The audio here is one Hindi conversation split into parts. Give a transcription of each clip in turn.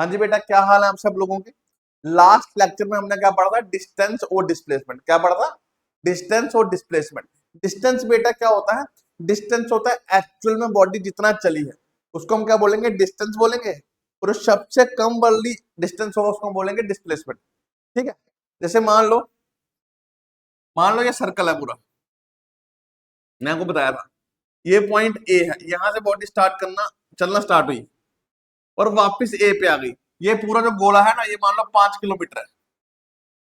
हाँ जी बेटा, क्या हाल है आप सब लोगों के। लास्ट लेक्चर में हमने क्या पढ़ा था, डिस्टेंस और डिस्प्लेसमेंट। क्या पढ़ा था, डिस्टेंस और डिस्प्लेसमेंट। डिस्टेंस बेटा क्या होता है, डिस्टेंस होता है एक्चुअल में बॉडी जितना चली है उसको हम क्या बोलेंगे, डिस्टेंस बोलेंगे। और जो सबसे कम वाली डिस्टेंस होगा उसको हम बोलेंगे डिस्प्लेसमेंट। ठीक है, जैसे मान लो ये सर्कल है पूरा, मैं आपको बताया था ये पॉइंट ए है, यहां से बॉडी स्टार्ट करना चलना स्टार्ट हुई और वापस ए पे आ गई। ये पूरा जो गोला है ना, ये मान लो 5 किलोमीटर है।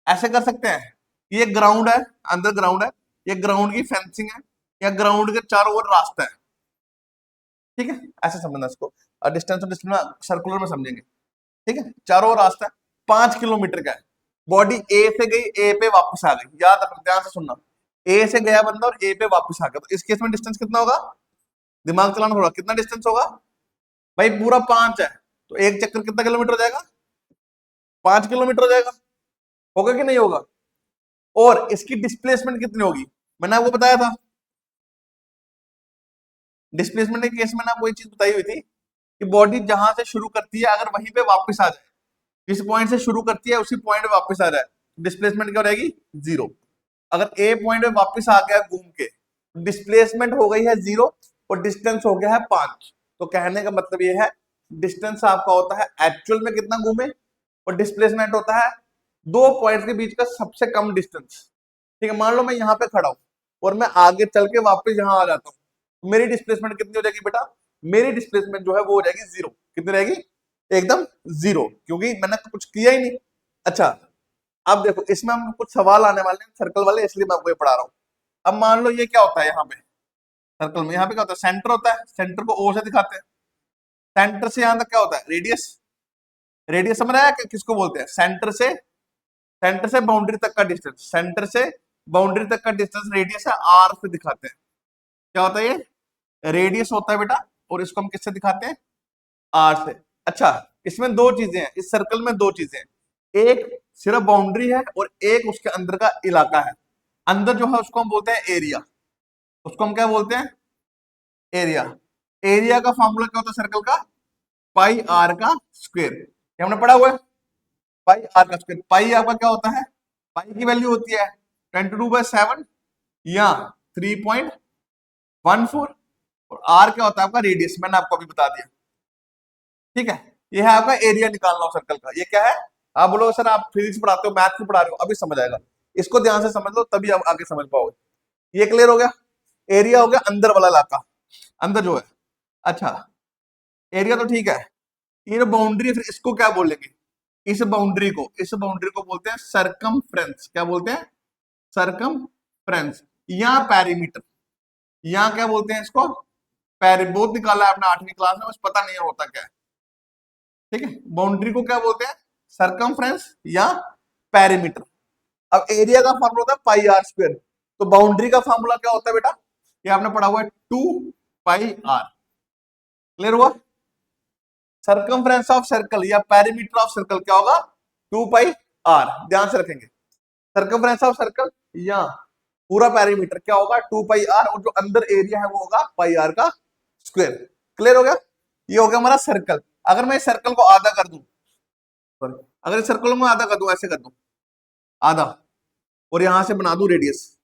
ऐसे कर सकते हैं, ये ग्राउंड है, अंदर ग्राउंड है, ये ग्राउंड की फेंसिंग है, या ग्राउंड के चारों ओर रास्ता है। ठीक है, ऐसे समझना इसको। और डिस्टेंस और डिस्टेंस सर्कुलर में समझेंगे। ठीक है, चारों ओर रास्ता है, 5 किलोमीटर का है। बॉडी ए से गई, ए पे वापस आ गई। याद रखना, ध्यान से सुनना, ए से गया बंदा और ए पे वापस आ गया, तो इस केस में डिस्टेंस कितना होगा, दिमाग चलाना थोड़ा, कितना डिस्टेंस होगा भाई, पूरा 5 है, तो एक चक्कर कितना किलोमीटर हो जाएगा, 5 किलोमीटर हो जाएगा। होगा कि नहीं होगा। और इसकी डिस्प्लेसमेंट कितनी होगी, मैंने आपको बताया था डिस्प्लेसमेंट के केस में ना, वो चीज बताई हुई थी कि बॉडी जहां से शुरू करती है अगर वहीं पे वापस आ जाए, जिस पॉइंट से शुरू करती है उसी पॉइंट पे वापस आ जाए, डिस्प्लेसमेंट क्या हो रहेगी, 0। अगर ए पॉइंट पे वापस आ गया घूम के, डिस्प्लेसमेंट हो गई है 0 और डिस्टेंस हो गया है 5। तो कहने का मतलब ये है, डिस्टेंस आपका होता है एक्चुअल में कितना घूमे, और डिस्प्लेसमेंट होता है दो पॉइंट के बीच का सबसे कम डिस्टेंस। ठीक है, मान लो मैं यहाँ पे खड़ा हूं और मैं आगे चल के वापस यहाँ आ जाता हूँ, मेरी डिस्प्लेसमेंट कितनी हो जाएगी बेटा, मेरी डिस्प्लेसमेंट जो है वो हो जाएगी 0। कितनी रहेगी, एकदम 0, क्योंकि मैंने कुछ किया ही नहीं। अच्छा, अब देखो इसमें हम कुछ सवाल आने वाले हैं सर्कल वाले, इसलिए मैं आपको ये पढ़ा रहा हूँ। अब मान लो ये क्या होता है, यहाँ पे सर्कल में यहाँ पे क्या होता है, सेंटर होता है, सेंटर को ओ से दिखाते हैं। सेंटर से यहाँ तक क्या होता है, रेडियस। रेडियस समझ रहा है कि किसको बोलते हैं, सेंटर से बाउंड्री तक का डिस्टेंस, सेंटर से बाउंड्री तक का डिस्टेंस रेडियस है, आर से दिखाते हैं। क्या होता है ये, रेडियस होता है बेटा, और इसको हम किससे दिखाते हैं, आर से। अच्छा, इसमें दो चीजें हैं, इस सर्कल में दो चीजें हैं, एक सिर्फ बाउंड्री है और एक उसके अंदर का इलाका है। अंदर जो है उसको हम बोलते हैं एरिया, उसको हम क्या बोलते हैं, एरिया। एरिया का फॉर्मूला क्या होता है सर्कल का, पाई आर का स्क्वायर, ये हमने पढ़ा हुआ है, पाई आर का स्क्वायर। पाई आपका क्या होता है, पाई की वैल्यू होती है 22/7 या 3.14, और आर क्या होता है आपका रेडियस, मैंने आपको अभी बता दिया। ठीक है, ये है आपका एरिया निकालना हो सर्कल का। ये क्या है, आप बोलोगे सर आप फिजिक्स पढ़ाते हो, मैथ भी पढ़ा रहे हो, अभी समझ आएगा। इसको ध्यान से समझ लो तभी आप आगे समझ पाओगे। ये क्लियर हो गया, एरिया हो गया अंदर वाला इलाका, अंदर जो है। अच्छा, एरिया तो ठीक है, ये जो बाउंड्री, फिर इसको क्या बोलेंगे, इस बाउंड्री को बोलते हैं सरकमफ्रेंस। क्या बोलते हैं, सरकमफ्रेंस या पेरीमीटर, या क्या बोलते हैं इसको, पैर बहुत निकाला है आपने 8वीं क्लास में, बस पता नहीं है होता क्या है। ठीक है, बाउंड्री को क्या बोलते हैं, सरकमफ्रेंस या पेरीमीटर। अब एरिया का फॉर्मूला होता है पाई आर स्क्वायर, तो बाउंड्री का फॉर्मूला क्या होता है बेटा, ये आपने पढ़ा हुआ है 2 पाई आर। क्लियर हुआ, सरकमफ्रेंस ऑफ सर्कल या पेरीमीटर ऑफ सर्कल क्या होगा, 2 पाई आर। ध्यान से रखेंगे, सरकमफ्रेंस ऑफ सर्कल या पूरा पेरीमीटर क्या होगा, 2 पाई आर, और जो अंदर एरिया है वो होगा पाई आर का स्क्वायर। क्लियर हो गया, ये हो गया हमारा सर्कल। अगर मैं इस सर्कल को आधा कर दूं, सॉरी, अगर इस सर्कल को आधा कर दूं, ऐसे कर दूं आधा, और यहां से बना दूं रेडियस,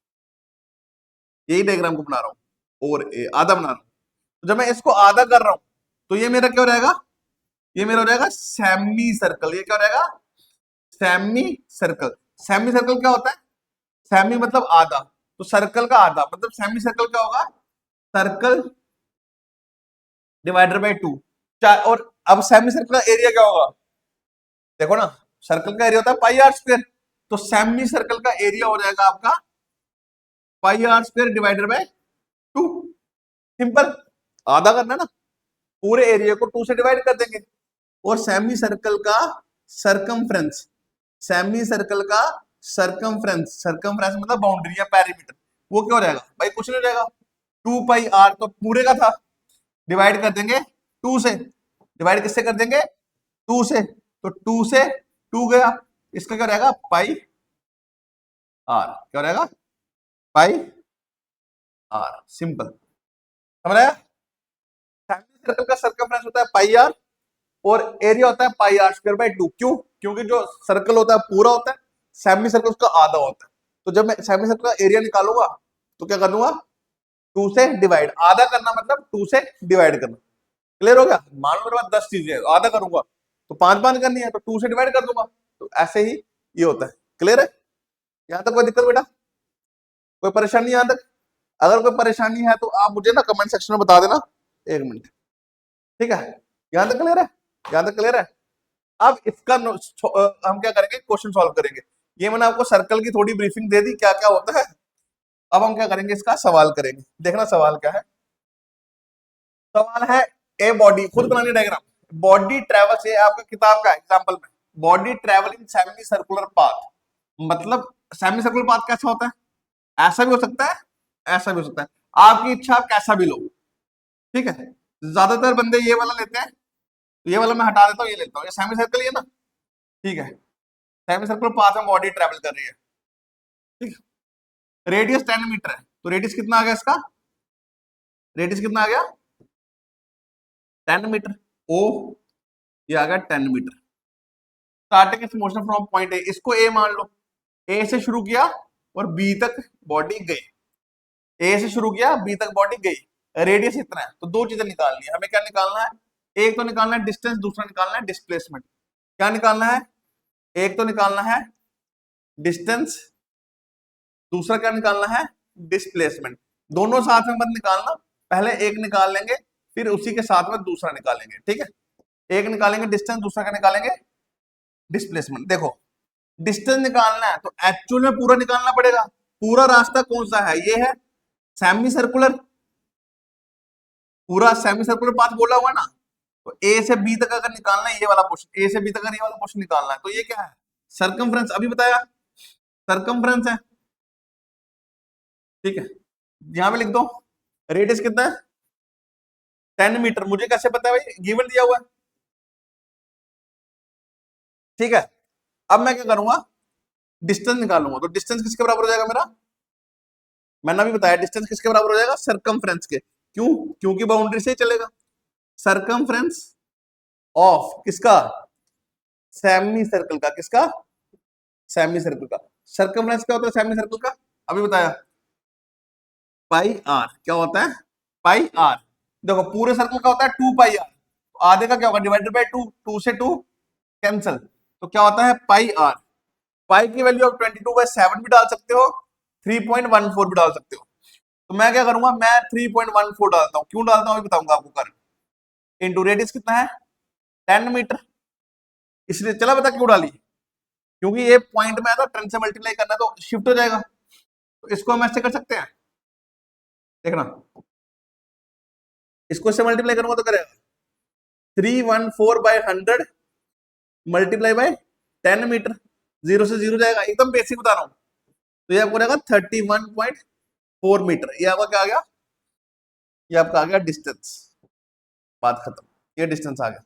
यही डायग्राम को बना रहा हूं, और आधा बना रहा हूं, तो जब मैं इसको आधा कर रहा हूं तो ये मेरा क्या हो जाएगा, ये मेरा हो जाएगा सेमी सर्कल। ये क्या हो जाएगा, सेमी सर्कल। सेमी सर्कल क्या होता है, सेमी मतलब आधा, तो सर्कल का आधा मतलब सेमी सर्कल क्या होगा, सर्कल डिवाइडेड बाय 2। और अब सेमी सर्कल का एरिया क्या होगा, देखो ना, सर्कल का एरिया होता है पाई आर स्क्वायर, तो सेमी सर्कल का एरिया हो जाएगा आपका pi R square divided by 2। Simple, आधा करना है ना, पूरे एरिया को 2 से डिवाइड कर देंगे। और सेमी सर्कल का सरकमफ्रेंस, सेमी सर्कल का सरकमफ्रेंस, सरकमफ्रेंस मतलब बाउंड्री या पेरीमीटर, वो क्या हो जाएगा भाई, कुछ नहीं हो जाएगा, 2 पाई आर तो पूरे का था, डिवाइड कर देंगे 2 से, डिवाइड किससे कर देंगे, 2 से, तो 2 से 2 गया, इसका क्या रहेगा पाई आर, क्या रहेगा पाई आर। सिंपल, समझ आया, सेमी सर्कल का सरकमफ्रेंस होता है पाई आर, और एरिया होता है पाई आर स्क्वायर बाय 2। क्यों? क्योंकि जो सर्कल होता है पूरा होता है, सेमी सर्कल उसका आधा होता है। तो जब मैं सेमी सर्कल का एरिया निकालूंगा तो क्या कर दूंगा, 2 से डिवाइड। आधा करना मतलब 2 से डिवाइड करना। क्लियर हो गया? मान लो मेरे पास 10 चीजें आधा करूंगा तो 5 करनी है, तो 2 से डिवाइड कर दूंगा। तो ऐसे ही ये होता है। क्लियर है? यहां तक कोई दिक्कत बेटा? कोई परेशानी यहां तक? अगर कोई परेशानी है तो आप मुझे ना कमेंट सेक्शन में बता देना। 1 मिनट। ठीक है? यहां तक क्लियर है? यहां तक क्लियर है? अब इसका हम क्या करेंगे, क्वेश्चन सॉल्व करेंगे। ये मैंने आपको सर्कल की थोड़ी ब्रीफिंग दे दी क्या क्या होता है। अब हम क्या करेंगे, इसका सवाल करेंगे। देखना सवाल क्या है। सवाल है, ए बॉडी, खुद बनानी डायग्राम। बॉडी ट्रेवल्स, ये आपका किताब का एग्जांपल में, body travelling semi circular path. मतलब सेमी सर्कुलर पाथ कैसा होता है? ऐसा भी हो सकता है, ऐसा भी हो सकता है, आपकी इच्छा, आप कैसा भी लो। ठीक है? ज्यादातर बंदे ये वाला लेते हैं, ये वाला मैं हटा देता हूँ, ये लेता हूँ, ये सेमी सर्कल ही है ना। ठीक है? सेमी सर्कुलर पाथ में बॉडी ट्रेवल कर रही है। ठीक है? रेडियस 10 मीटर है, तो रेडियस कितना आ गया इसका? रेडियस कितना आ गया? 10 मीटर। ओ, ये आ गया 10 metre. Starting its motion from point A, इसको ए मान लो। ए से शुरू किया और बी तक बॉडी गई। ए से शुरू किया, बी तक बॉडी गई। रेडियस इतना है, तो दो चीजें निकालनी है हमें। क्या निकालना है? एक तो निकालना है डिस्टेंस, दूसरा निकालना है डिस्प्लेसमेंट। क्या निकालना है? एक तो निकालना है डिस्टेंस, दूसरा क्या निकालना है? डिस्प्लेसमेंट। दोनों साथ में मत निकालना, पहले एक निकाल लेंगे, फिर उसी के साथ में दूसरा निकालेंगे। ठीक है? एक निकालेंगे डिस्टेंस, दूसरा क्या निकालेंगे? डिस्प्लेसमेंट। देखो, डिस्टेंस निकालना है तो एक्चुअल में पूरा निकालना पड़ेगा। पूरा रास्ता कौन सा है? ये है सेमी सर्कुलर, पूरा सेमी सर्कुलर पाथ बोला हुआ ना। तो ए से बी तक अगर निकालना है ये वाला पोर्शन, ए से बी तक अगर ये वाला पोर्शन निकालना है, तो ये क्या है? सरकमफ्रेंस। अभी बताया, सरकमफ्रेंस है। ठीक है? यहां पे लिख दो, रेडियस कितना है? 10 मीटर। मुझे कैसे पता है भाई? गिवन दिया हुआ है। ठीक है? अब मैं क्या करूंगा, डिस्टेंस निकालूंगा। तो डिस्टेंस किसके बराबर हो जाएगा मेरा? मैंने अभी बताया डिस्टेंस किसके बराबर हो जाएगा? सरकमफ्रेंस के। क्यों? क्योंकि बाउंड्री से ही चलेगा। सरकमफ्रेंस ऑफ किसका? सेमी सर्कल का। किसका? सेमी सर्कल का। सरकमफ्रेंस क्या होता है सेमी सर्कल का? अभी बताया, पाई आर। क्या होता है? Pi are. देखो, पूरे सर्कल का होता है 2 पाई आर, आधे का क्या होगा? Divided by 2। 2 से 2 कैंसिल, तो क्या होता है? Pi are. पाई की वैल्यू आप 22/7 भी डाल सकते हो, 3.14 भी डाल सकते हो। तो मैं क्या करूंगा, मैं 3.14 डालता हूँ। क्यों डालता हूँ अभी बताऊंगा आपको कारण। इंटू रेडियस कितना है? 10 मीटर। इसलिए चला बता क्यों डाली, क्योंकि ये पॉइंट में है तो 10 से मल्टीप्लाई करना है तो शिफ्ट हो जाएगा। तो इसको हम ऐसे कर सकते हैं, देखना, इसको इससे मल्टीप्लाई करूंगा तो करेगा 314/100 मल्टीप्लाई बाय 10 मीटर। जीरो से जीरो जाएगा, एकदम बेसिक बता रहा हूं। तो ये आपको रहेगा 31.4 मीटर। ये आपका क्या आ गया? ये आपका आ गया डिस्टेंस। बात खत्म, ये डिस्टेंस आ गया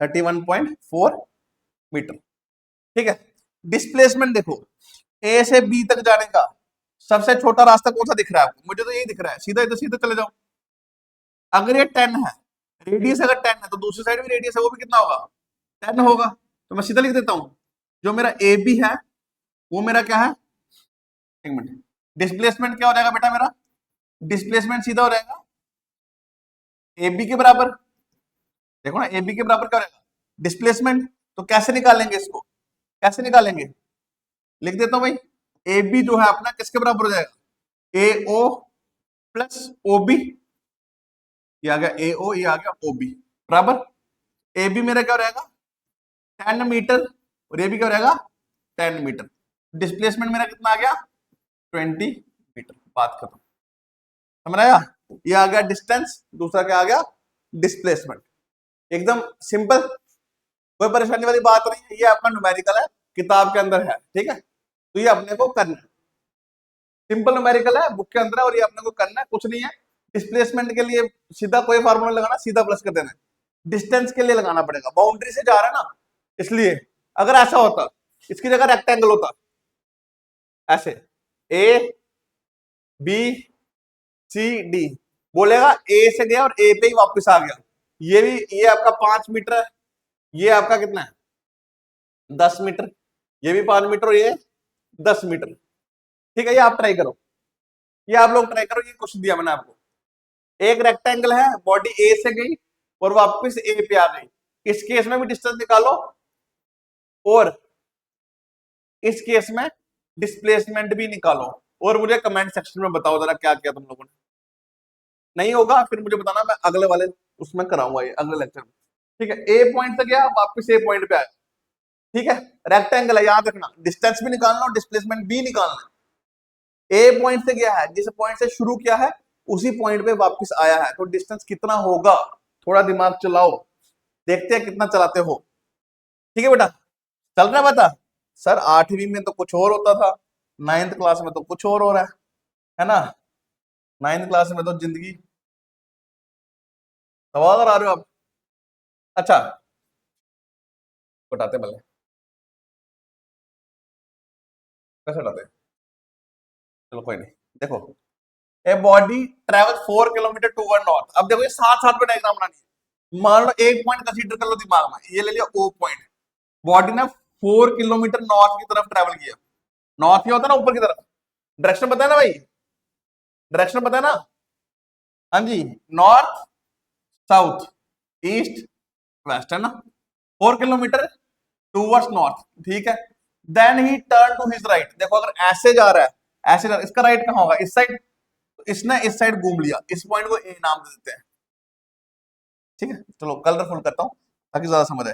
31.4 मीटर। ठीक है? डिस्प्लेसमेंट देखो, ए से बी तक जाने का सबसे छोटा रास्ता कौन सा दिख रहा है आपको? मुझे तो यही दिख रहा है, सीधा इधर सीधा चले जाओ। अगर ये 10 है, रेडियस अगर 10 है, तो दूसरी साइड भी रेडियस है, वो भी कितना होगा? 10 होगा। तो मैं सीधा लिख देता हूं, जो मेरा ए बी है वो मेरा क्या है? एक मिनट, डिस्प्लेसमेंट क्या हो जाएगा बेटा मेरा? डिस्प्लेसमेंट सीधा हो जाएगा ए बी के बराबर। देखो ना, ए बी के बराबर क्या हो जाएगा? डिस्प्लेसमेंट। तो कैसे निकालेंगे इसको? कैसे निकालेंगे? लिख देता हूं भाई, ए बी जो है अपना किसके बराबर हो जाएगा? ए ओ प्लस ओ बी। ये आ गया ए ओ, ये आ गया ओ बी बराबर। ए बी मेरा क्या रहेगा? 10 मीटर, और ये भी क्या रहेगा? 10 मीटर। डिस्प्लेसमेंट मेरा कितना आ गया? 20 मीटर। बात खत्म। समझ आया? ये आ गया डिस्टेंस, दूसरा क्या आ गया? डिस्प्लेसमेंट। एकदम सिंपल, कोई परेशानी वाली बात नहीं है। ये आपका न्यूमेरिकल है, किताब के अंदर है। ठीक है? तो ये अपने को करना है, सिंपल न्यूमेरिकल है, बुक के अंदर है, और ये अपने को करना है, कुछ नहीं है। डिस्प्लेसमेंट के लिए सीधा कोई फार्मूला लगाना, सीधा प्लस कर देना है। डिस्टेंस के लिए लगाना पड़ेगा, बाउंड्री से जा रहा है ना, इसलिए। अगर ऐसा होता, इसकी जगह रेक्टेंगल होता ऐसे, ए बी सी डी, बोलेगा ए से गया और ए पे ही वापस आ गया, ये भी, ये आपका 5 मीटर है, ये आपका कितना है 10 मीटर, ये भी 5 मीटर और ये 10 मीटर। ठीक है, ये आप ट्राई करो, ये आप लोग ट्राई करो, ये क्वेश्चन दिया मैंने आपको। एक रेक्टेंगल है, बॉडी ए से गई और वापस ए पे आ गई, इस केस में भी डिस्टेंस निकालो और इस केस में डिस्प्लेसमेंट भी निकालो, और मुझे कमेंट सेक्शन में बताओ जरा क्या किया तुम लोगों ने। नहीं होगा फिर मुझे बताना, मैं अगले वाले उसमें कराऊंगा, ये अगले लेक्चर में। ठीक है, ए पॉइंट से गया वापस ए पॉइंट पे आया। ठीक है, रेक्टेंगल है, याद रखना डिस्टेंस भी निकालना और डिस्प्लेसमेंट भी निकालना। ए पॉइंट से गया है, जिस पॉइंट से शुरू किया है उसी पॉइंट पे वापस आया है, तो डिस्टेंस कितना होगा, थोड़ा दिमाग चलाओ, देखते हैं कितना चलाते हो। ठीक है बेटा, चल रहा है बता। सर 8वीं में तो कुछ और होता था, 9th क्लास में तो कुछ और हो रहा है ना। 9th क्लास में तो जिंदगी, सवाल आ रहे हो आप। अच्छा, उठाते पहले, कैसे उठाते हैं? चलो कोई नहीं, देखो a body travel 4 kilometre toward north. अब देखो ये साथ साथ में डायग्राम बनानी है। मान लो एक पॉइंट कंसीडर कर लो दिमाग में, ये ले लिया ओ पॉइंट। बॉडी ने 4 किलोमीटर नॉर्थ की तरफ ट्रेवल किया। नॉर्थ क्या होता है ना, ऊपर की तरफ। डायरेक्शन पता है ना भाई, डायरेक्शन पता है ना। हाँ जी, नॉर्थ साउथ ईस्ट वेस्ट है ना। 4 किलोमीटर टूवर्ड्स नॉर्थ, ठीक है। Then he turn to his right. देखो अगर ऐसे जा रहा है, ऐसे जा रहा है, इसका राइट कहाँ होगा, इस साइड। तो इसने इस साइड घूम लिया, इस पॉइंट को ए नाम दे देते हैं। ठीक है, चलो कलरफुल करता हूं ताकि ज्यादा समझ आए।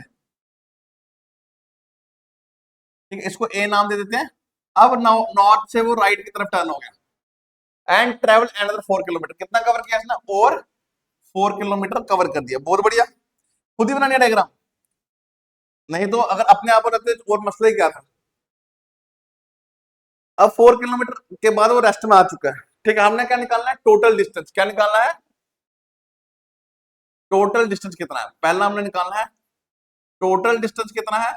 ठीक है, इसको ए नाम दे देते हैं। अब नॉर्थ से वो राइट की तरफ टर्न हो गया एंड ट्रेवल अनदर 4 किलोमीटर। कितना कवर किया इसने, और 4 किलोमीटर कवर कर दिया। बहुत बढ़िया, खुद ही बनानी है डायग्राम, नहीं तो अगर अपने आप रहते तो और मसला ही क्या था। अब 4 किलोमीटर के बाद वो रेस्ट में आ चुका है। ठीक है, हमने क्या निकालना है, टोटल डिस्टेंस। क्या निकालना है, टोटल डिस्टेंस कितना है। पहला हमने निकालना है टोटल डिस्टेंस कितना है,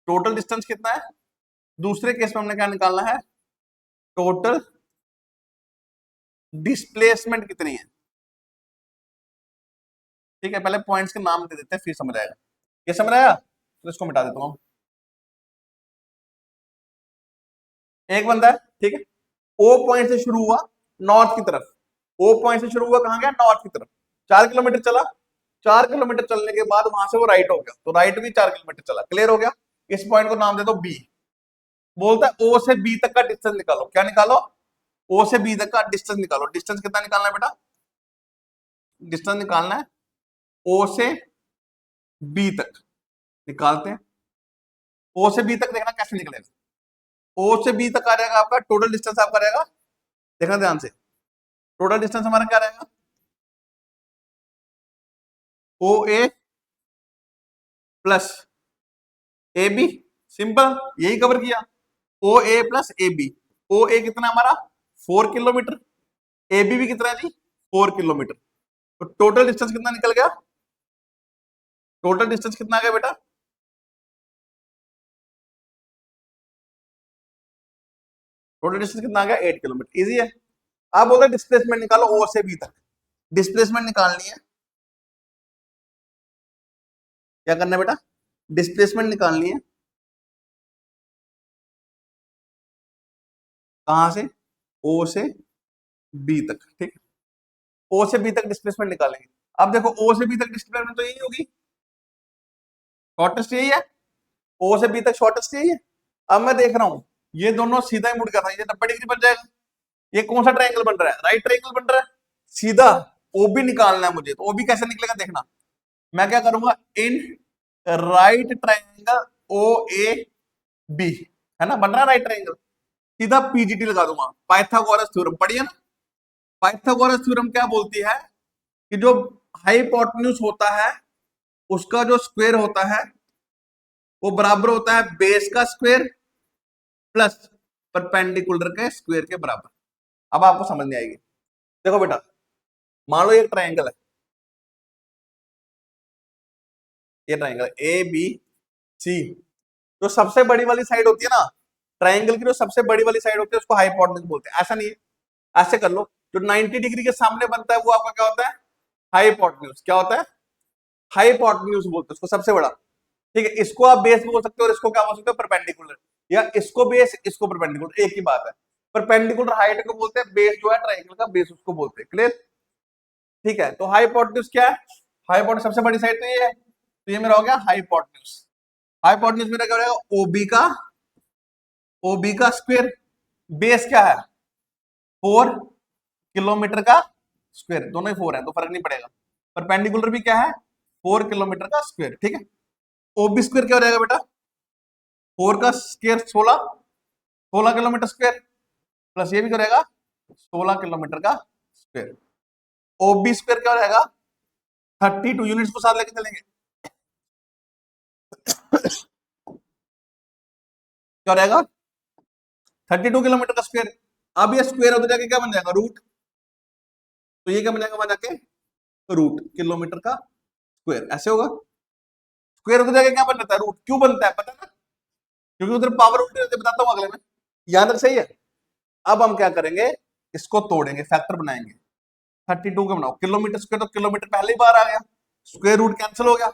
टोटल डिस्टेंस कितना है। दूसरे केस में हमने क्या निकालना है, टोटल डिस्प्लेसमेंट कितनी है। ठीक है, पहले पॉइंट्स के नाम दे देते हैं फिर समझ आएगा। ये समझ आया, तो इसको मिटा देता हूं। एक बंदा है, ठीक है, ओ पॉइंट से शुरू हुआ नॉर्थ की तरफ। ओ पॉइंट से शुरू हुआ, कहां गया, नॉर्थ की तरफ। 4 किलोमीटर चला, 4 किलोमीटर चलने के बाद वहां से वो राइट हो गया, तो राइट भी 4 किलोमीटर चला। क्लियर हो गया। इस पॉइंट को नाम दे दो बी। बोलता है ओ से बी तक का डिस्टेंस निकालो। क्या निकालो, ओ से बी तक का डिस्टेंस निकालो। डिस्टेंस कितना निकालना है बेटा, डिस्टेंस निकालना है ओ से बी तक। निकालते हैं, ओ से बी तक देखना कैसे निकलेगा। ओ से बी तक आ जाएगा आपका टोटल डिस्टेंस, आपका रहेगा, देखना ध्यान से, टोटल डिस्टेंस हमारा क्या रहेगा, ओ ए प्लस ए बी। सिंपल, यही कवर किया, ओ ए प्लस ए बी। ओ ए कितना हमारा 4 किलोमीटर, ए बी भी कितना है जी 4 किलोमीटर। तो टोटल डिस्टेंस कितना निकल गया, टोटल डिस्टेंस कितना आ गया बेटा, टोटल डिस्टेंस कितना आ गया 8 किलोमीटर। इजी है। आप बोलते हैं डिस्प्लेसमेंट निकालो ओ से बी तक। डिस्प्लेसमेंट निकालनी है, क्या करना है बेटा, डिस्प्लेसमेंट निकालनी है। कहां से, ओ से बी तक। ठीक है, ओ से बी तक डिस्प्लेसमेंट निकालेंगे। अब देखो ओ से बी तक डिस्प्लेसमेंट तो यही होगी, शॉर्टेस्ट यही है, ओ से बी तक शॉर्टेस्ट यही है। अब मैं देख रहा हूं ये दोनों सीधा ही मुड़ गया था, ये 90 डिग्री बन जाएगा। ये कौन सा ट्रायंगल बन रहा है, राइट ट्रायंगल बन रहा है। सीधा ओबी निकालना है मुझे, तो ओबी कैसे निकलेगा देखना। मैं क्या करूंगा, in right triangle O A B, है ना, बन रहा है राइट ट्रायंगल, सीधा पीजीटी लगा दूंगा। पाइथागोरस थ्योरम पढ़िए ना। पाइथागोरस थ्योरम क्या बोलती है कि जो हाइपोटेन्यूज होता है उसका जो स्क्वायर होता है वो बराबर होता है बेस का स्क्वायर प्लस परपेंडिकुलर के स्क्वायर के बराबर। अब आपको समझ नहीं आएगी। देखो बेटा, मान लो एक ट्रायंगल है, ये ट्रायंगल ए बी सी। जो सबसे बड़ी वाली साइड होती है ना ट्रायंगल की, जो सबसे बड़ी वाली साइड होती है उसको हाइपोटेन्यूज बोलते हैं। ऐसा नहीं है, ऐसे कर लो, जो 90 डिग्री के सामने बनता है वो आपका क्या होता है हाइपोटेन्यूज क्या होता है? हाइपोटेन्यूज बोलते हैं उसको, सबसे बड़ा। ठीक है, इसको आप बेस बोल सकते हो और इसको क्या बोल सकते हो? परपेंडिकुलर, या इसको बेस इसको परपेंडिकुलर, एक ही बात है। परपेंडिकुलर हाइट को बोलते हैं, बेस जो है ट्रायंगल का बेस उसको बोलते हैं। क्लियर? ठीक है, तो हाइपोटेन्यूज क्या है? हाइपोटेन्यूज सबसे बड़ी साइड तो ये है, तो ये मेरा हो गया हाइपोटेन्यूज। हाइपोटेन्यूज मेरा क्या हो जाएगा? ओबी का स्क्वायर, बेस क्या है? 4 किलोमीटर का स्क्वायर, दोनों ही 4 है तो फर्क नहीं पड़ेगा। परपेंडिकुलर भी क्या है? 4 किलोमीटर का स्क्वायर। ठीक है, ओबी स्क्वायर क्या हो जाएगा बेटा? 4 का स्क्वायर 16 किलोमीटर स्क्वायर, प्लस ये भी करेगा 16 किलोमीटर का स्क्वायर। ओबी स्क्वायर क्या हो जाएगा? 32 यूनिट्स को साथ लेके चलेंगे, क्या हो जाएगा? 32 किलोमीटर का स्क्वायर। अब ये स्क्वायर होते जाके क्या बन जाएगा? रूट। तो ये क्या बन जाएगा वहां जाके? रूट किलोमीटर का स्क्वायर, ऐसे होगा। स्क्वायर होते जाके क्या बन जाता है? रूट। क्यों बनता है पता ना? क्योंकि उधर पावर उल्टी रहती है, बताता हूँ अगले में। याद रख, सही है। अब हम क्या करेंगे? इसको तोड़ेंगे, फैक्टर बनाएंगे। 32 का बनाओ किलोमीटर स्क्वायर, तो किलोमीटर पहले ही बाहर आ गया, स्क्वायर रूट कैंसिल हो गया।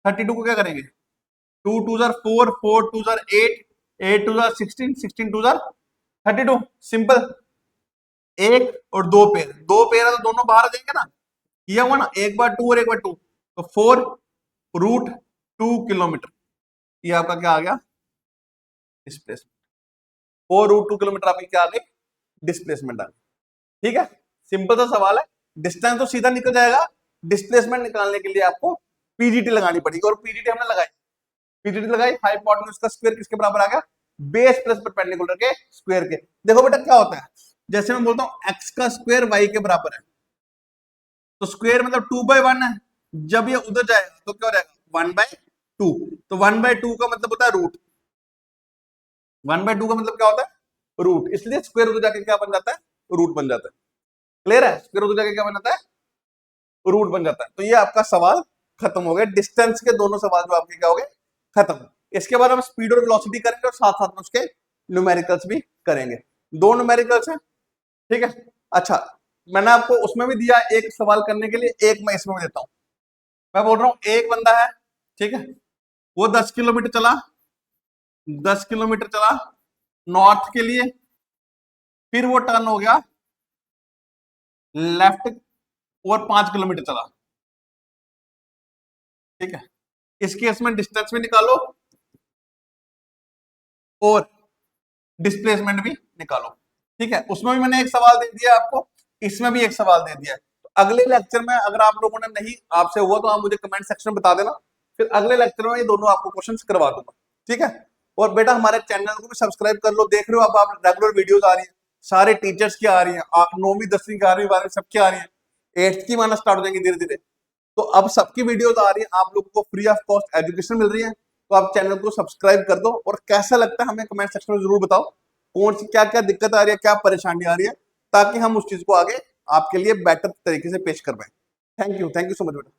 32 को क्या करेंगे? 2 2 jar 4, 4 2 jar 8, 8 2 jar 16, 16 2 jar 32। Simple. एक और दो पेयर है तो दोनों बाहर आ जाएंगे ना, किया हुआ ना, एक बार 2 और एक बार 2, तो 4 रूट 2 किलोमीटर। ये आपका क्या आ गया? डिस्प्लेसमेंट। 4 रूट 2 किलोमीटर आपकी क्या आ गई? डिस्प्लेसमेंट आ गई। ठीक है, सिंपल सा सवाल है। डिस्टेंस तो सीधा निकल जाएगा, डिस्प्लेसमेंट निकालने के लिए आपको पीजीटी लगानी पड़ेगी, और पीजीटी हमने लगाई। पीजीटी लगाई, हाइपोटेन्यूज का स्क्वायर किसके बराबर आ गया? बेस प्लस परपेंडिकुलर के स्क्वायर के। देखो बेटा क्या होता है, जैसे मैं बोलता हूं एक्स का स्क्वायर वाई के बराबर है, तो स्क्वायर मतलब 2/1 है। जब ये उधर जाएगा तो क्या हो जाएगा? 1/2। तो 1/2 का मतलब होता है रूट। 1/2 का मतलब क्या होता है? रूट। इसलिए स्क्वायर उधर जाके क्या बन जाता है? रूट बन जाता है। क्लियर है? स्क्वायर उधर जाके क्या बन जाता है? रूट बन जाता है। तो ये आपका सवाल खत्म हो गया, डिस्टेंस के दोनों सवाल जो आपके क्या हो गए? खत्म। इसके बाद हम स्पीड और वेलोसिटी करेंगे, और साथ साथ में उसके न्यूमेरिकल्स भी करेंगे। दो न्यूमेरिकल्स हैं, ठीक है। अच्छा, मैंने आपको उसमें भी दिया एक सवाल करने के लिए, एक मैं इसमें भी देता हूं। मैं बोल रहा हूं एक बंदा है, ठीक है, वो 10 किलोमीटर चला, 10 किलोमीटर चला नॉर्थ के लिए, फिर वो टर्न हो गया लेफ्ट और 5 किलोमीटर चला। ठीक है, इस केस में डिस्टेंस भी निकालो और डिस्प्लेसमेंट भी निकालो। ठीक है, उसमें भी मैंने एक सवाल दे दिया आपको, इसमें भी एक सवाल दे दिया। तो अगले लेक्चर में अगर आप लोगों ने नहीं, आपसे हुआ तो आप मुझे कमेंट सेक्शन में बता देना, फिर अगले लेक्चर में ये दोनों आपको क्वेश्चंस करवा दूंगा। ठीक है, और बेटा हमारे चैनल को भी सब्सक्राइब कर लो। देख रहे हो आप रेगुलर वीडियोस आ रही है, सारे टीचर्स की आ रही है, 9वीं 10वीं 11वीं 12वीं सबकी आ रही है, 8th की माना स्टार्ट हो जाएंगी धीरे धीरे। तो अब सबकी वीडियोस आ रही है, आप लोगों को फ्री ऑफ कॉस्ट एजुकेशन मिल रही है। तो आप चैनल को सब्सक्राइब कर दो, और कैसा लगता है हमें कमेंट सेक्शन में जरूर बताओ, कौन सी क्या क्या दिक्कत आ रही है, क्या परेशानी आ रही है, ताकि हम उस चीज को आगे आपके लिए बेटर तरीके से पेश कर पाए। थैंक यू सो मच बेटा।